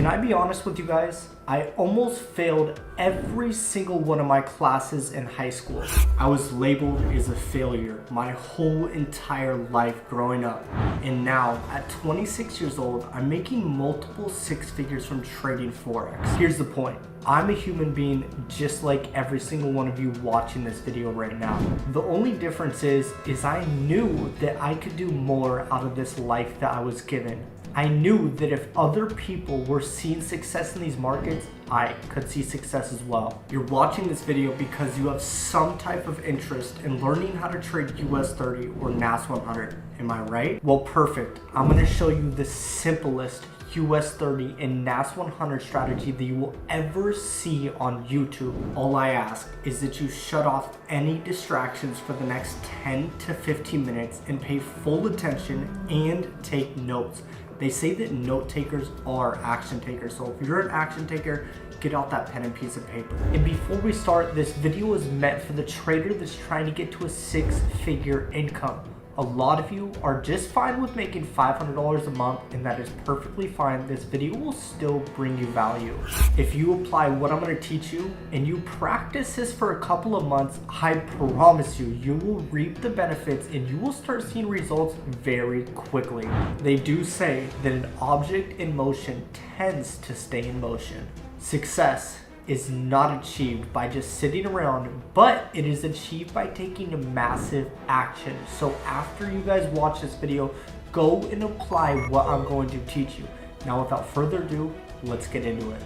Can I be honest with you guys? I almost failed every single one of my classes in high school. I was labeled as a failure my whole entire life growing up. And now, at 26 years old, I'm making multiple six figures from trading forex. Here's the point. I'm a human being just like every single one of you watching this video right now. The only difference is I knew that I could do more out of this life that I was given. I knew that if other people were seeing success in these markets, I could see success as well. You're watching this video because you have some type of interest in learning how to trade US30 or NAS100. Am I right? Well, perfect. I'm going to show you the simplest US30 and NAS100 strategy that you will ever see on YouTube. All I ask is that you shut off any distractions for the next 10 to 15 minutes and pay full attention and take notes. They say that note takers are action takers. So if you're an action taker, get out that pen and piece of paper. And before we start, this video is meant for the trader that's trying to get to a six-figure income. A lot of you are just fine with making $500 a month, and that is perfectly fine. This video will still bring you value. If you apply what I'm going to teach you and you practice this for a couple of months, I promise you, you will reap the benefits and you will start seeing results very quickly. They do say that an object in motion tends to stay in motion. Success is not achieved by just sitting around, but it is achieved by taking massive action. So after you guys watch this video, go and apply what I'm going to teach you. Now, without further ado, let's get into it.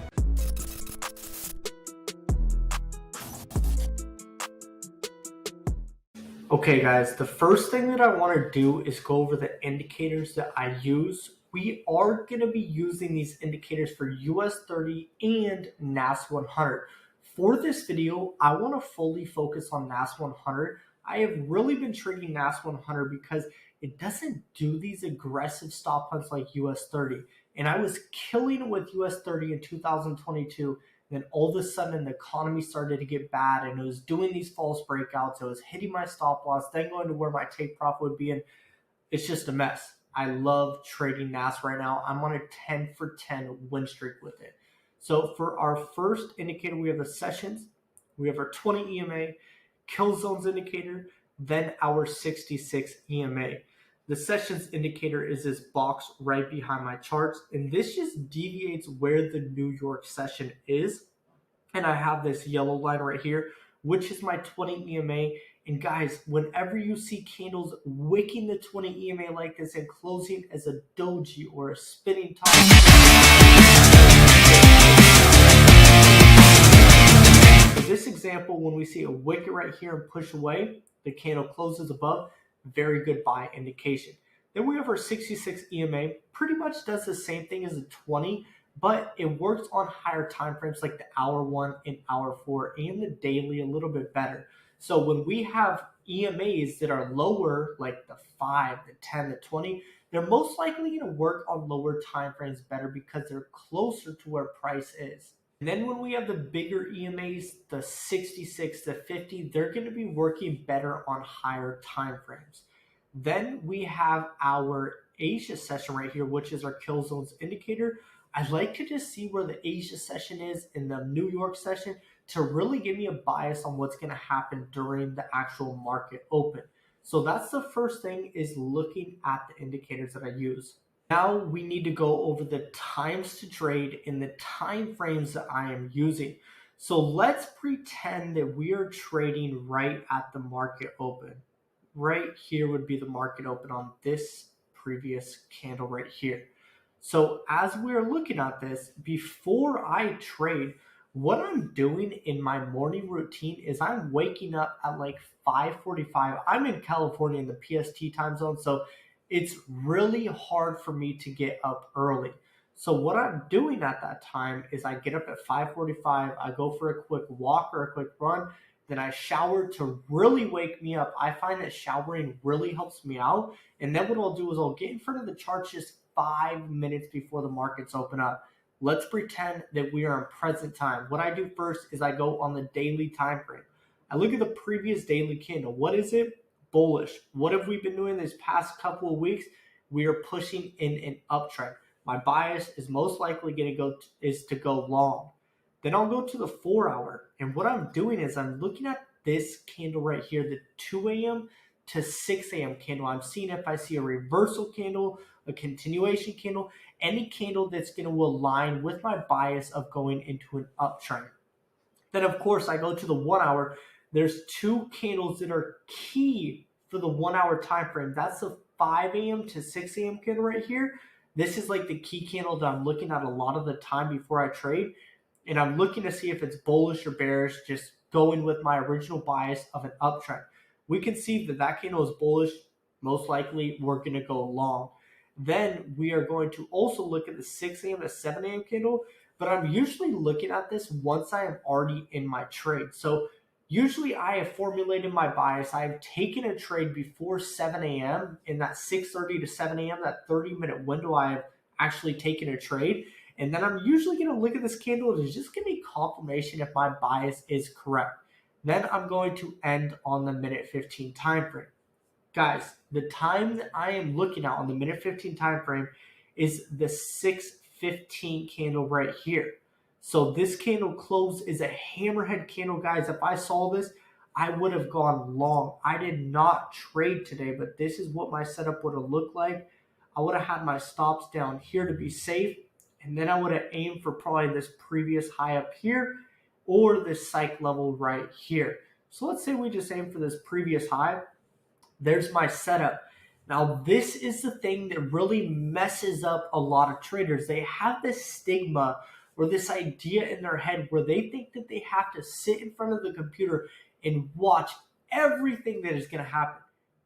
Okay guys, the first thing that I want to do is go over the indicators that I use. We are going to be using these indicators for US30 and NAS100. For this video, I want to fully focus on NAS100. I have really been trading NAS100 because it doesn't do these aggressive stop hunts like US30. And I was killing it with US30 in 2022. Then all of a sudden the economy started to get bad and it was doing these false breakouts. It was hitting my stop loss, then going to where my take profit would be. And it's just a mess. I love trading NAS right now. I'm on a 10 for 10 win streak with it. So for our first indicator, we have the sessions, we have our 20 EMA, kill zones indicator, then our 66 EMA. The sessions indicator is this box right behind my charts, and this just deviates where the New York session is. And I have this yellow line right here, which is my 20 EMA. And guys, whenever you see candles wicking the 20 EMA like this and closing as a doji or a spinning top, for this example, when we see a wick it right here and push away, the candle closes above, very good buy indication. Then we have our 66 EMA, pretty much does the same thing as the 20, but it works on higher time frames like the hour 1 and hour 4 and the daily a little bit better. So when we have EMAs that are lower, like the 5, the 10, the 20, they're most likely going to work on lower time frames better because they're closer to where price is. And then when we have the bigger EMAs, the 66, the 50, they're going to be working better on higher time frames. Then we have our Asia session right here, which is our kill zones indicator. I'd like to just see where the Asia session is in the New York session to really give me a bias on what's going to happen during the actual market open. So that's the first thing, is looking at the indicators that I use. Now we need to go over the times to trade and the time frames that I am using. So let's pretend that we are trading right at the market open. Right here would be the market open on this previous candle right here. So as we're looking at this, before I trade, what I'm doing in my morning routine is I'm waking up at like 5:45. I'm in California in the PST time zone, so it's really hard for me to get up early. So what I'm doing at that time is I get up at 5:45, I go for a quick walk or a quick run, then I shower to really wake me up. I find that showering really helps me out. And then what I'll do is I'll get in front of the charts just 5 minutes before the markets open up. Let's pretend that we are in present time. What I do first is I go on the daily time frame. I look at the previous daily candle. What is it? Bullish. What have we been doing this past couple of weeks? We are pushing in an uptrend. my bias is most likely going to go long. Then I'll go to the 4-hour. And what I'm doing is I'm looking at this candle right here, the 2 a.m. to 6 a.m. candle. I'm seeing if I see a reversal candle, a continuation candle, any candle that's going to align with my bias of going into an uptrend. Then, of course, I go to the 1-hour. There's two candles that are key for the 1-hour time frame. That's the 5 a.m. to 6 a.m. candle right here. This is like the key candle that I'm looking at a lot of the time before I trade. And I'm looking to see if it's bullish or bearish, just going with my original bias of an uptrend. We can see that that candle is bullish. Most likely, we're going to go long. Then we are going to also look at the 6 a.m. to 7 a.m. candle, but I'm usually looking at this once I am already in my trade. So usually I have formulated my bias. I have taken a trade before 7 a.m. in that 6:30 to 7 a.m., that 30-minute window I have actually taken a trade. And then I'm usually going to look at this candle and it's just give me confirmation if my bias is correct. Then I'm going to end on the minute 15 time frame. Guys, the time that I am looking at on the minute 15 time frame is the 6:15 candle right here. So this candle close is a hammerhead candle, guys. If I saw this, I would have gone long. I did not trade today, but this is what my setup would have looked like. I would have had my stops down here to be safe, and then I would have aimed for probably this previous high up here or this psych level right here. So let's say we just aim for this previous high. There's my setup. Now, this is the thing that really messes up a lot of traders. They have this stigma or this idea in their head where they think that they have to sit in front of the computer and watch everything that is going to happen.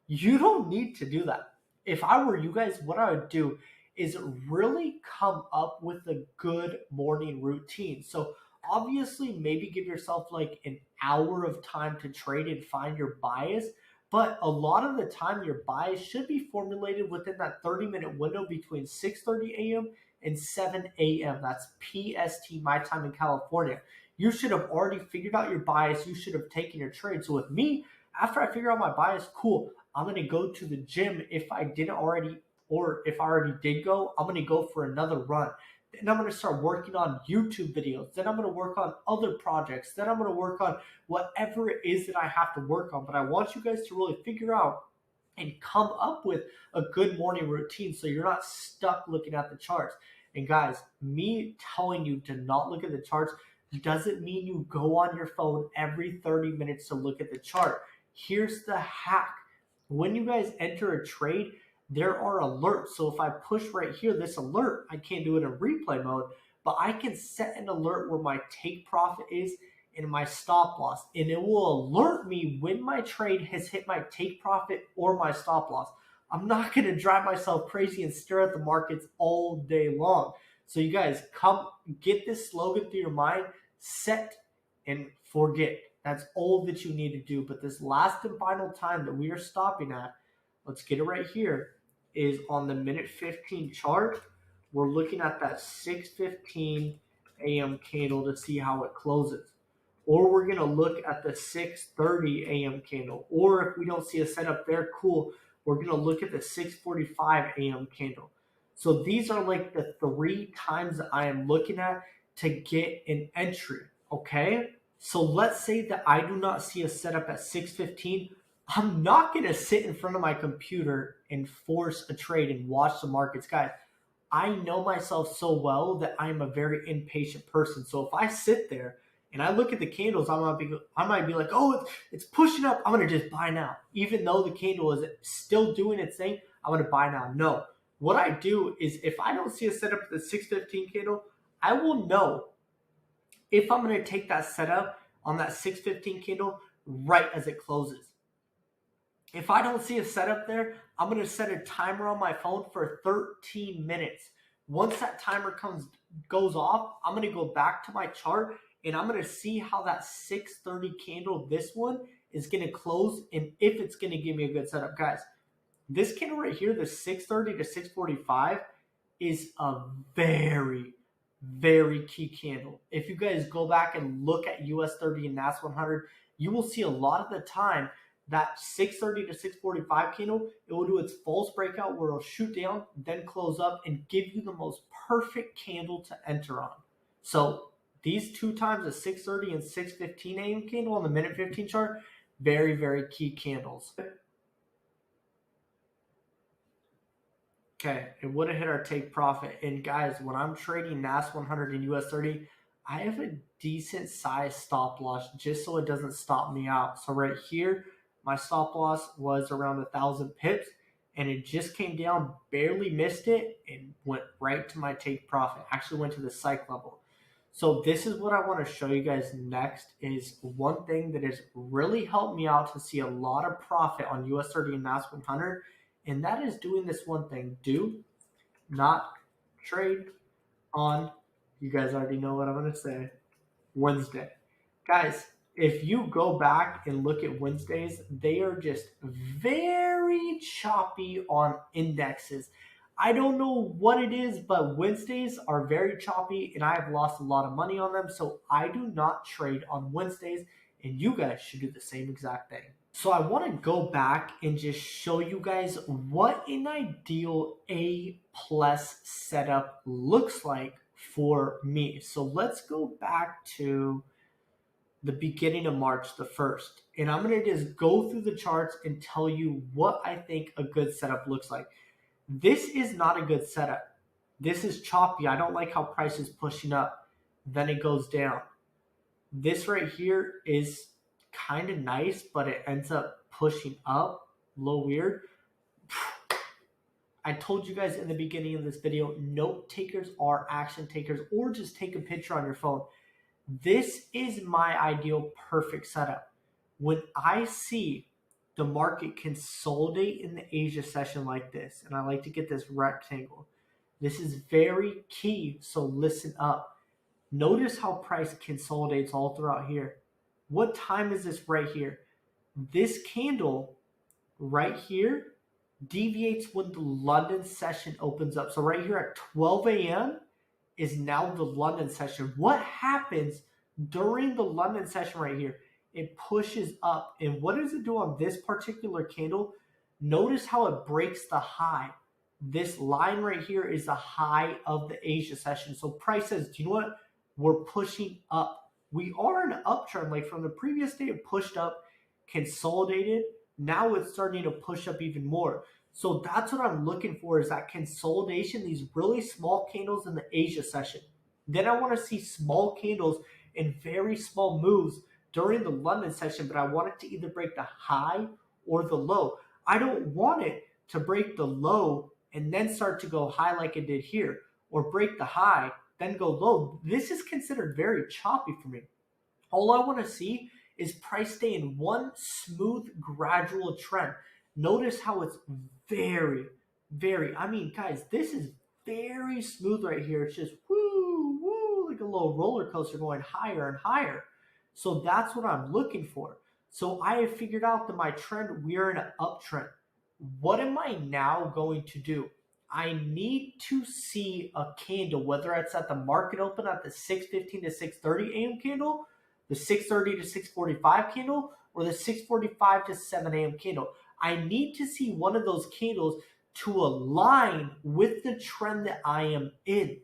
You don't need to do that. If I were you guys, what I would do is really come up with a good morning routine. So obviously, maybe give yourself like an hour of time to trade and find your bias. But a lot of the time, your bias should be formulated within that 30-minute window between 6:30 a.m. and 7 a.m. That's PST, my time in California. You should have already figured out your bias. You should have taken your trade. So with me, after I figure out my bias, cool, I'm going to go to the gym if I didn't already, or if I already did go, I'm going to go for another run. Then I'm going to start working on YouTube videos. Then I'm going to work on other projects. Then I'm going to work on whatever it is that I have to work on. But I want you guys to really figure out and come up with a good morning routine so you're not stuck looking at the charts. And guys, me telling you to not look at the charts doesn't mean you go on your phone every 30 minutes to look at the chart. Here's the hack. When you guys enter a trade, there are alerts. So if I push right here, this alert, I can't do it in replay mode, but I can set an alert where my take profit is and my stop loss. And it will alert me when my trade has hit my take profit or my stop loss. I'm not going to drive myself crazy and stare at the markets all day long. So you guys, come get this slogan through your mind, set and forget. That's all that you need to do. But this last and final time that we are stopping at, let's get it right here, is on the minute 15 chart. We're looking at that 6:15 a.m. candle to see how it closes. Or we're going to look at the 6:30 a.m. candle. Or if we don't see a setup there, cool, we're going to look at the 6:45 a.m. candle. So these are like the 3 times that I am looking at to get an entry, okay? So let's say that I do not see a setup at 6:15. I'm not going to sit in front of my computer and force a trade and watch the markets. Guys, I know myself so well that I'm a very impatient person. So if I sit there and I look at the candles, I might be like, oh, it's pushing up. I'm going to just buy now. Even though the candle is still doing its thing, I'm going to buy now. No. What I do is if I don't see a setup at the 6:15 candle, I will know if I'm going to take that setup on that 6:15 candle right as it closes. If I don't see a setup there, I'm going to set a timer on my phone for 13 minutes. Once that timer goes off, I'm going to go back to my chart and I'm going to see how that 6:30 candle, this one, is going to close and if it's going to give me a good setup. Guys, this candle right here, the 6:30 to 6:45, is a very, very key candle. If you guys go back and look at US30 and NAS100, you will see a lot of the time that 630 to 645 candle, it will do its false breakout where it'll shoot down, then close up and give you the most perfect candle to enter on. So these two times, the 630 and 615 AM candle on the minute 15 chart, very, very key candles. Okay, it would have hit our take profit. And guys, when I'm trading NAS100 and US30, I have a decent size stop loss just so it doesn't stop me out. So right here, my stop loss was around 1,000 pips and it just came down, barely missed it, and went right to my take profit. Actually went to the psych level. So this is what I want to show you guys next is one thing that has really helped me out to see a lot of profit on US30 and NAS100. And that is doing this one thing. Do not trade on, you guys already know what I'm going to say, Wednesday. Guys, if you go back and look at Wednesdays, they are just very choppy on indexes. I don't know what it is, but Wednesdays are very choppy and I have lost a lot of money on them. So I do not trade on Wednesdays and you guys should do the same exact thing. So I want to go back and just show you guys what an ideal A+ setup looks like for me. So let's go back to the beginning of March the 1st. And I'm going to just go through the charts and tell you what I think a good setup looks like. This is not a good setup. This is choppy. I don't like how price is pushing up. Then it goes down. This right here is kind of nice, but it ends up pushing up. A little weird. I told you guys in the beginning of this video, note takers are action takers, or just take a picture on your phone. This is my ideal perfect setup. When I see the market consolidate in the Asia session like this, and I like to get this rectangle, this is very key, so listen up. Notice how price consolidates all throughout here. What time is this right here? This candle right here deviates when the London session opens up. So right here at 12 a.m. is now the London session. What happens during the London session right here? It pushes up. And what does it do on this particular candle? Notice how it breaks the high. This line right here is the high of the Asia session. So price says, do you know what? We're pushing up. We are in an uptrend. Like from the previous day, it pushed up, consolidated. Now it's starting to push up even more. So that's what I'm looking for, is that consolidation, these really small candles in the Asia session. Then I want to see small candles and very small moves during the London session, but I want it to either break the high or the low. I don't want it to break the low and then start to go high like it did here, or break the high, then go low. This is considered very choppy for me. All I want to see is price stay in one smooth, gradual trend. Notice how it's very, I mean, guys, this is very smooth right here. It's just woo, woo, like a little roller coaster going higher and higher. So that's what I'm looking for. So I have figured out that my trend, we are in an uptrend. What am I now going to do? I need to see a candle, whether it's at the market open at the 6:15 to 6:30 a.m. candle, the 6:30 to 6:45 candle, or the 6:45 to 7 a.m. candle. I need to see one of those candles to align with the trend that I am in.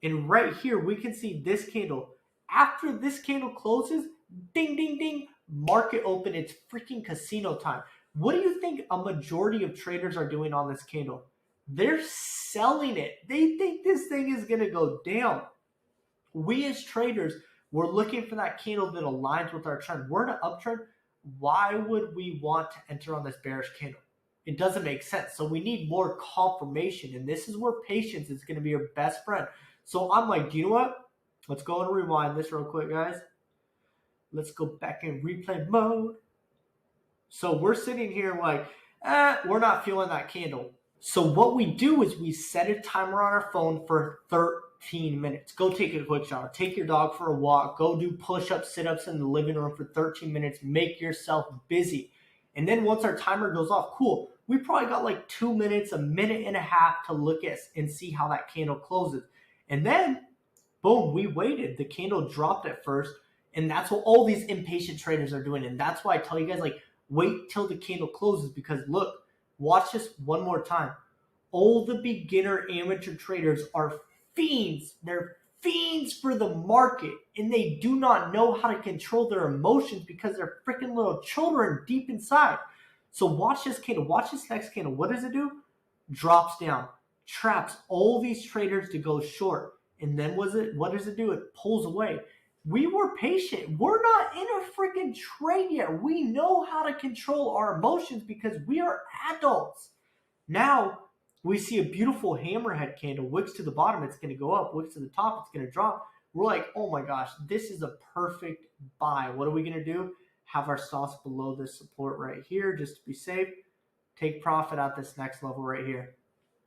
And right here, we can see this candle. After this candle closes, ding, ding, ding, market open. It's freaking casino time. What do you think a majority of traders are doing on this candle? They're selling it. They think this thing is going to go down. We as traders, we're looking for that candle that aligns with our trend. We're in an uptrend. Why would we want to enter on this bearish candle? It doesn't make sense. So we need more confirmation. And this is where patience is going to be your best friend. So I'm like, do you know what? Let's go and rewind this real quick, guys. Let's go back in replay mode. So we're sitting here like, we're not feeling that candle. So what we do is we set a timer on our phone for 13 minutes. Go take a quick shower. Take your dog for a walk. Go do push-ups, sit-ups in the living room for 13 minutes. Make yourself busy. And then once our timer goes off, cool. We probably got like 2 minutes, a minute and a half to look at and see how that candle closes. And then, boom, we waited. The candle dropped at first. And that's what all these impatient traders are doing. And that's why I tell you guys, like, Wait till the candle closes, because look, watch this one more time. All the beginner amateur traders are fiends. They're fiends for the market, and they do not know how to control their emotions because they're freaking little children deep inside. So watch this candle. Watch this next candle. What does it do? Drops down, traps all these traders to go short. And then what does it do? It pulls away. We were patient. We're not in a freaking trade yet. We know how to control our emotions because we are adults. Now we see a beautiful hammerhead candle. Wicks to the bottom, it's going to go up. Wicks to the top, it's going to drop. We're like, oh my gosh, this is a perfect buy. What are we going to do? Have our stops below this support right here just to be safe. Take profit at this next level right here.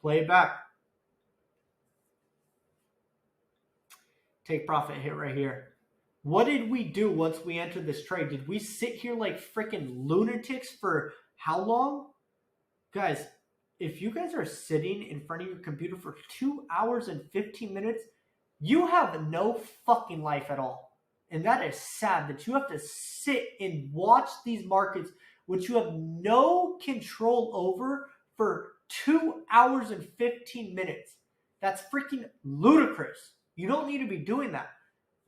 Play it back. Take profit hit right here. What did we do once we entered this trade? Did we sit here like freaking lunatics for how long? Guys, if you guys are sitting in front of your computer for 2 hours and 15 minutes, you have no fucking life at all. And that is sad that you have to sit and watch these markets, which you have no control over, for 2 hours and 15 minutes. That's freaking ludicrous. You don't need to be doing that.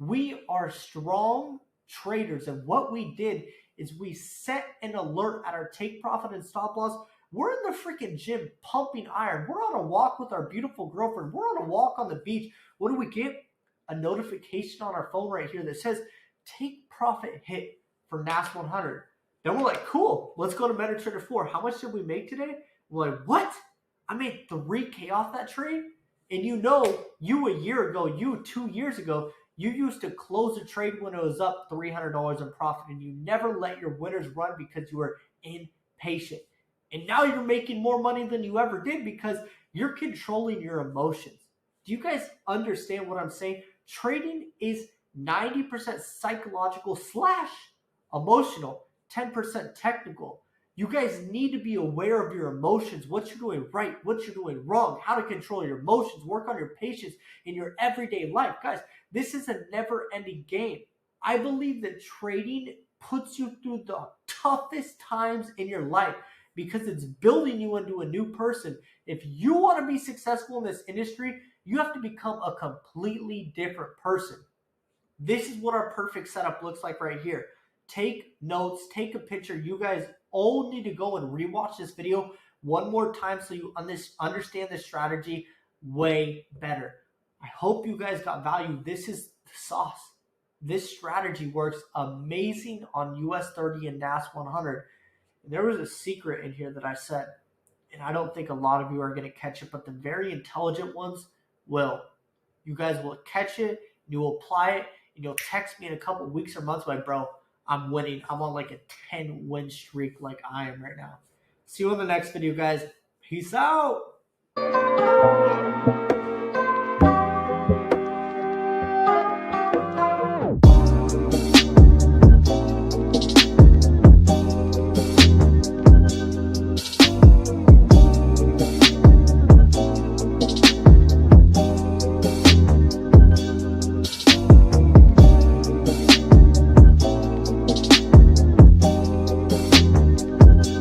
We are strong traders, and what we did is we set an alert at our take profit and stop loss. We're in the freaking gym pumping iron. We're on a walk with our beautiful girlfriend. We're on a walk on the beach. What do we get? A notification on our phone right here that says take profit hit for NAS100. Then we're like, cool, let's go to MetaTrader 4. How much did we make today? We're like, what? I made $3K off that trade? And you know, you 2 years ago, you used to close a trade when it was up $300 in profit, and you never let your winners run because you were impatient. And now you're making more money than you ever did because you're controlling your emotions. Do you guys understand what I'm saying? Trading is 90% psychological / emotional, 10% technical. You guys need to be aware of your emotions, what you're doing right, what you're doing wrong, how to control your emotions, work on your patience in your everyday life. Guys, this is a never-ending game. I believe that trading puts you through the toughest times in your life because it's building you into a new person. If you want to be successful in this industry, you have to become a completely different person. This is what our perfect setup looks like right here. Take notes, take a picture. You guys all need to go and rewatch this video one more time so you understand the strategy way better. I hope you guys got value. This is the sauce. This strategy works amazing on US30 and NAS100. And there was a secret in here that I said, and I don't think a lot of you are going to catch it, but the very intelligent ones will. You guys will catch it, you will apply it, and you'll text me in a couple weeks or months like, bro, I'm winning. I'm on like a 10-win streak like I am right now. See you in the next video, guys. Peace out.